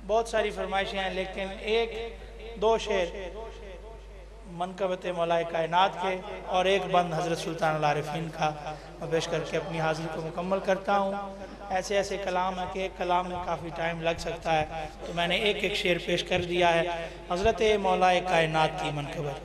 बहुत सारी फरमाइशें हैं, लेकिन एक दो शेर मनकबत मौलाए कायनात के और एक बंद हज़रत सुल्तान अल आरिफीन का मैं पेश करके अपनी हाज़िरी को मुकम्मल करता हूँ। ऐसे ऐसे कलाम है कि एक कलाम में काफ़ी टाइम लग सकता है, तो मैंने एक एक शेर पेश कर दिया है हज़रत मौलाए कायनात की मनकबत।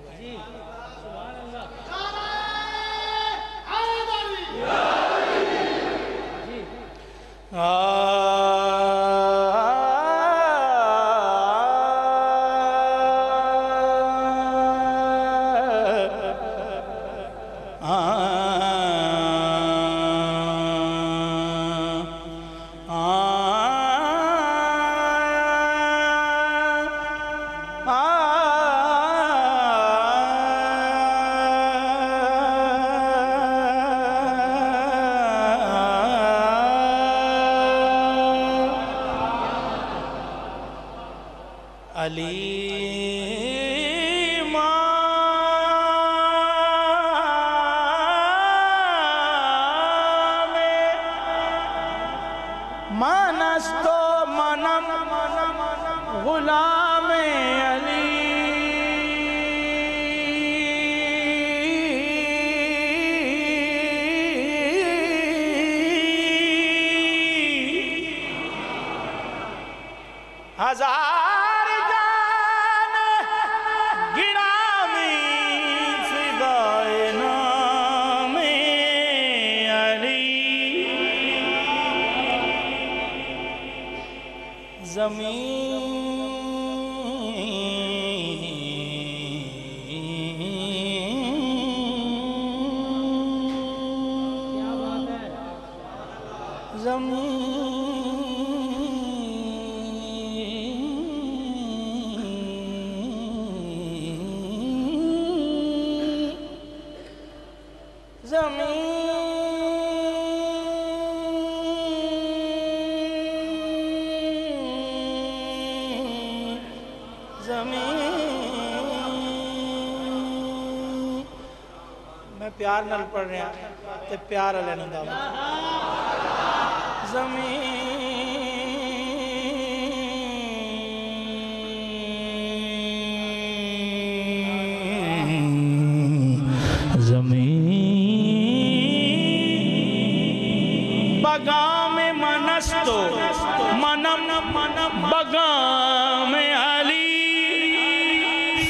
प्यार नाल पढ़ रहे हैं ते प्यार लेने दा ज़मीन बगा में मनस्तो मनम बगा में अली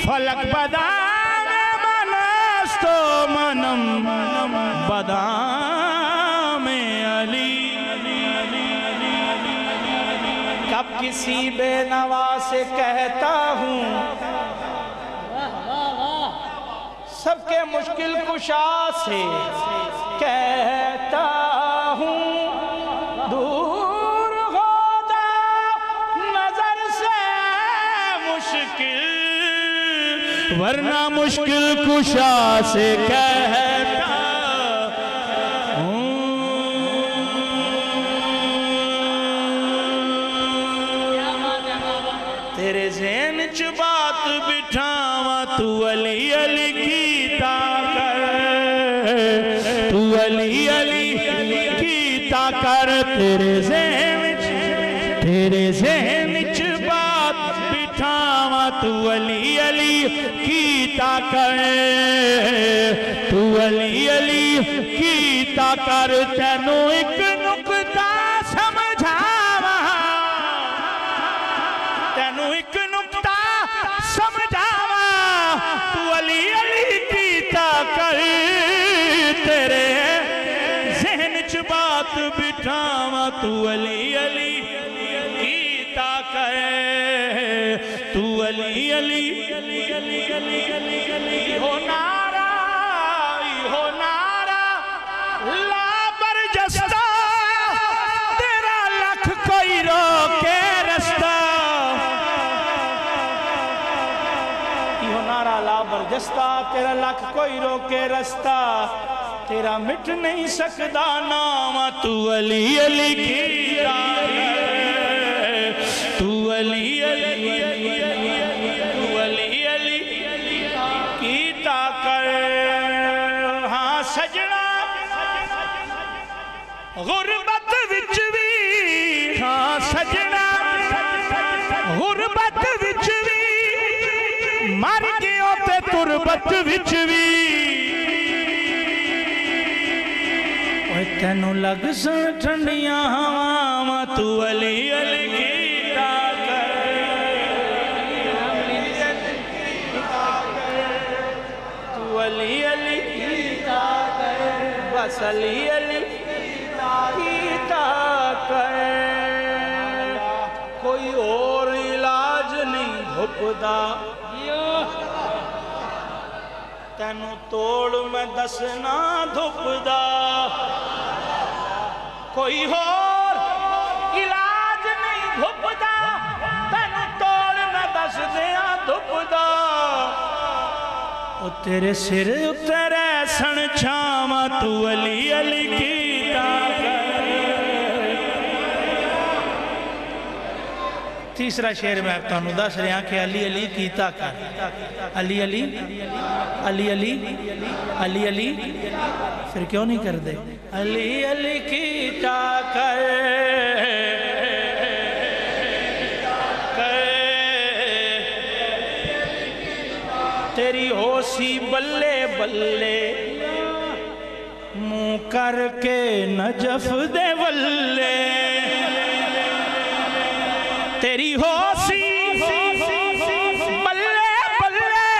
फलक बदा बदाम अली। कब किसी बेनवा से कहता हूँ सबके मुश्किल कुशा से कहता हूँ दूर हो जा नजर से मुश्किल, वरना मुश्किल कुशा से कहता हूँ। तेरे ज़हन च बात बिठावा तू अली अली कीता कर, तू अली अली कीता कर। तेरे ज़हन च बात बिठावा तू अली अली कीता कर, तू अली अली कीता कर। तेनू एक नुक्ता समझावा, तेनू एक नुक्ता समझावा तू अली अली कीता कर। तेरे ज़हन च बात बिठावा तू अली अली कीता कर, तू अली अली हो नारा ला बरजस्ता तेरा लख कोई रोके रस्ता। हो नारा ला बरजस्ता तेरा लख कोई रोके रस्ता, तेरा मिट नहीं सकदा नाम तू अली अली कीता कर, तू अली अली कीता कर। हाँ सजना गुरबत विच भी, हाँ सजना मुहब्बत विच भी तेनू लग सन ठंडियां हवावां तू अली अली कीता कर तू अली अली कीता कर बस अली अली कीता कर कोई और इलाज नहीं धुपदा तेनू तोड़ मैं दसना धुपदा कोई और इलाज नहीं धुपदा तेनू तोड़ मैं दस दिया धुपदा ओ तेरे सिर उतरे सन छावा तू अली अली कीता तीसरा शेर मैं तुहानू दस रहा कि अली अली कीता कर अली अली अली अली अली अली फिर क्यों नहीं कर दे अली अली कीता कर तेरी होसी बल्ले बल्ले मुंह करके नजफ दे बल्ले तेरी होसी बल्ले बल्ले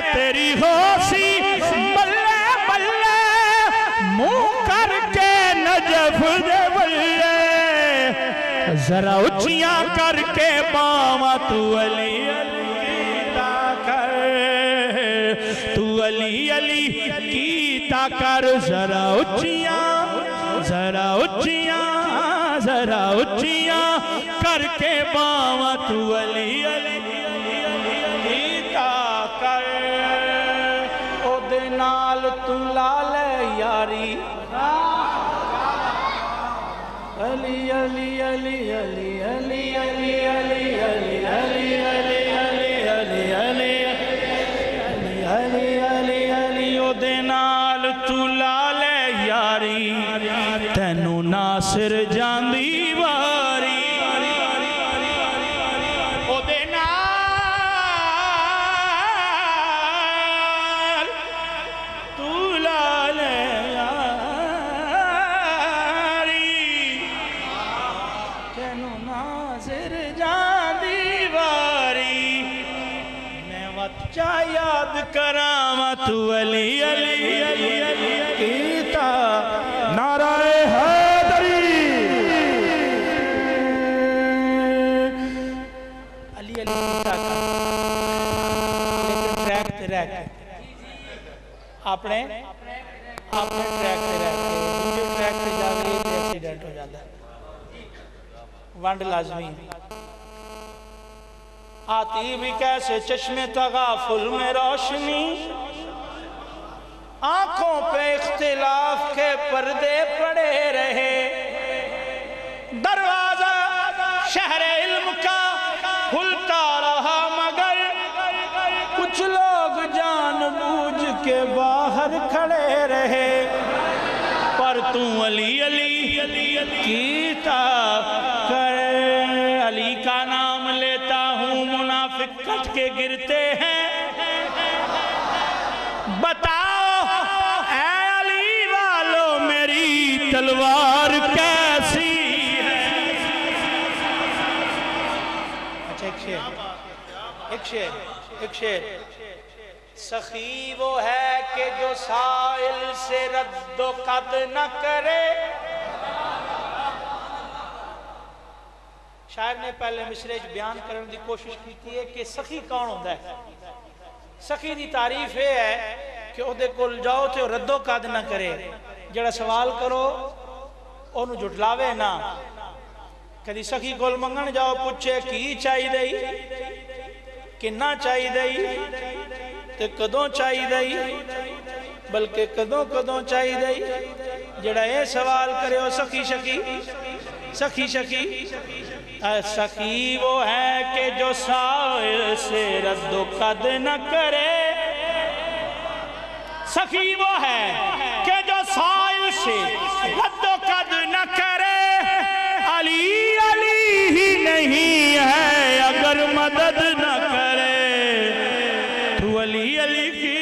तेरी होसी बल्ले बल्ले मुंह करके नजफ दे बल्ले जरा उचियां करके बावा तू अली अली कीता कर तू अली अली कीता कर जरा उचियां करके बावा तू अली अली कीता कर ओदे नाल तू ला ले यारी अली अली अली अली अली अली अली अली अली अली अली अली अली अली अली अली ओदे नाल तू ला ले यारी तेनू नासिर जांदी वारी ओदे नाल तू ला ले यारी तेनू नासिर जांदी वारी मैं वच्चा याद करावा तू अली अली अली अली कीता नाराए हैदरी अली अली कीता कर लेकिन ट्रैक ते रह के अपने ट्रैक ते रह के दूसरे ट्रैक पे जाके एक्सीडेंट हो जाता है वंड लाजमी आती भी कैसे चश्मे तगाफुल में रोशनी आंखों पे इख्तिलाफ के पर्दे पड़े रहे दरवाजा शहरे इल्म का खुलता रहा मगर कुछ लोग जानबूझ के बाहर खड़े रहे पर तू अली अली कीता कर अली का नाम लेता हूँ मुनाफिक कट के गिरते हैं बताओ ऐ अली वालों मेरी तलवार कैसी है अच्छा एक शेर सखी वो है कि जो साइल से रद्दो कद न करे शायर ने पहले मिसरे बयान करने की कोशिश की है कि सखी कौन होता है सखी की तारीफ यह है कि उहदे कोल जाओ तो रद्दो कद ना करे जड़ा सवाल करो ओनू जुटलावे ना कदी सखी कोल मंगन जाओ पूछे की चाहिए किन्ना चाहिए ते कदों चाहिए बल्कि कदों कदों चाहिए जड़ा ये सवाल करे सखी सखी सखी सखी सखी वो है कि जो साइल से रद्दो कद न करे सखी वो है कि जो साइल से रद्दो कद न करे अली अली ही नहीं है अगर मदद न करे तू अली अली की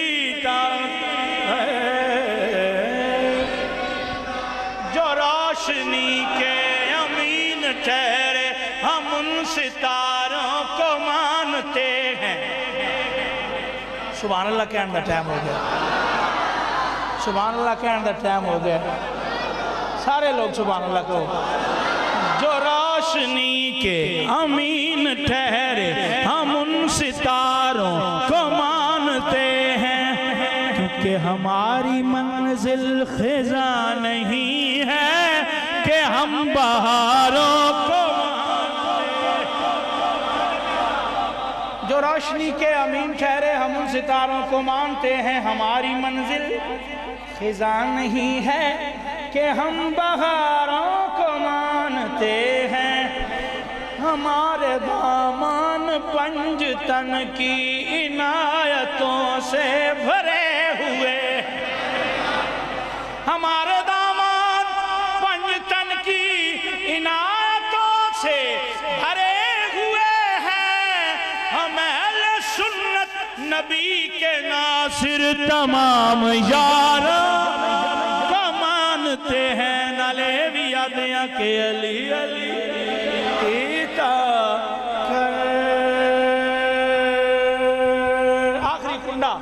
के अमीन ठहरे, हम उन सितारों को मानते हैं। सुभान अल्लाह कहने का टाइम हो गया, सुभान अल्लाह कहने का टाइम हो गया। सारे लोग सुभान अल्लाह कहो। जो रोशनी के अमीन ठहरे, हम उन सितारों को मानते हैं, क्योंकि हमारी मंजिल खिजा नहीं है कि हम बहारों को जो रोशनी के अमीन ठहरे, हम उन सितारों को मानते हैं। हमारी मंजिल खिजा नहीं है कि हम बहारों को मानते हैं। हमारे दामन पंजतन की इनायतों से भरे हुए, हमारे दामन पंजतन की इनायतों से भरे हुए हैं। हम अहले सुन्नत नबी के नासिर तमाम यारों को मानते हैं। नाले भी आदिया के अली अली आखिरी कुंडा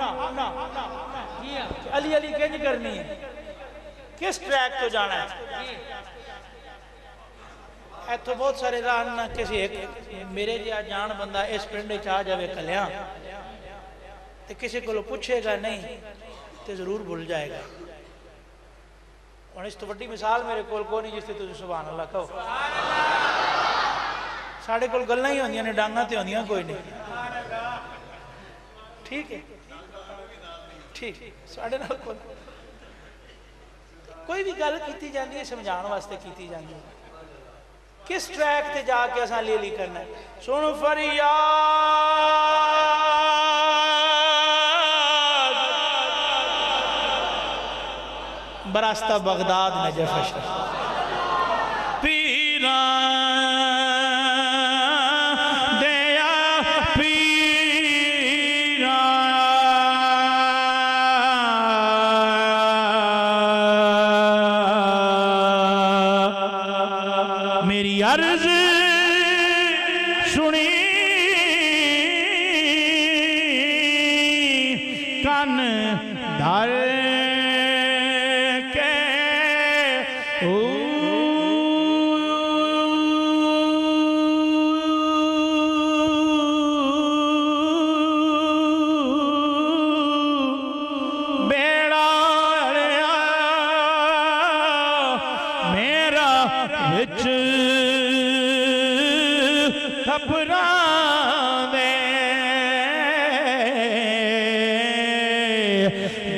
अली अली क्या करनी है, किस ट्रैक तो जाना है। तो बहुत सारे राह ना किसी एक मेरे जिहा जान बंदा इस पिंड च आ जाए कलिया तो किसी को पूछेगा नहीं तो जरूर भूल जाएगा। और इस तो वड्डी मिसाल मेरे को नहीं जिससे तुझे सुभान अल्लाह कहो। साढ़े कोल गल्लां ही होंदियां ने, डांगा ते होंदियां कोई नहीं। ठीक है, ठीक साढ़े नाल कोई भी गल की जाती है समझाने वास्ते की जाती है। किस ट्रैक ते जाके असा ली करना है। सुन फरियाद बरास्ता बगदाद नजफ अशरफ पीरा दया पीरा मेरी अर्ज सुनी कान डाल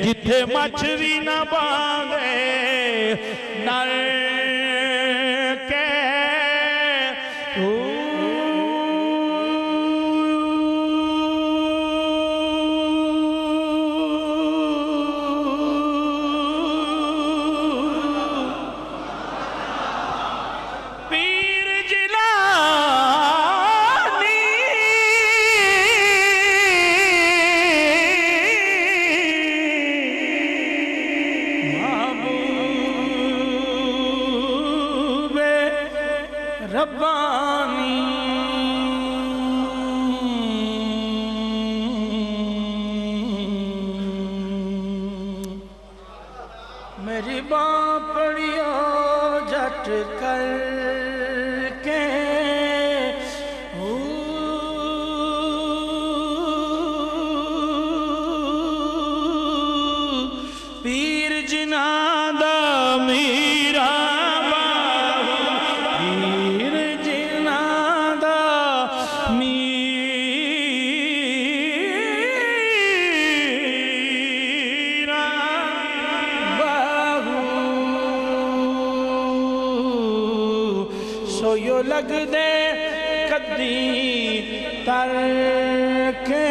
जिथे मछ भी न बांधे नल के पीर जिलानी रब्बानी मेरी बाँ पड़ियो झट कर के पीर जिनादा मीरा यो लग दे कदी तर के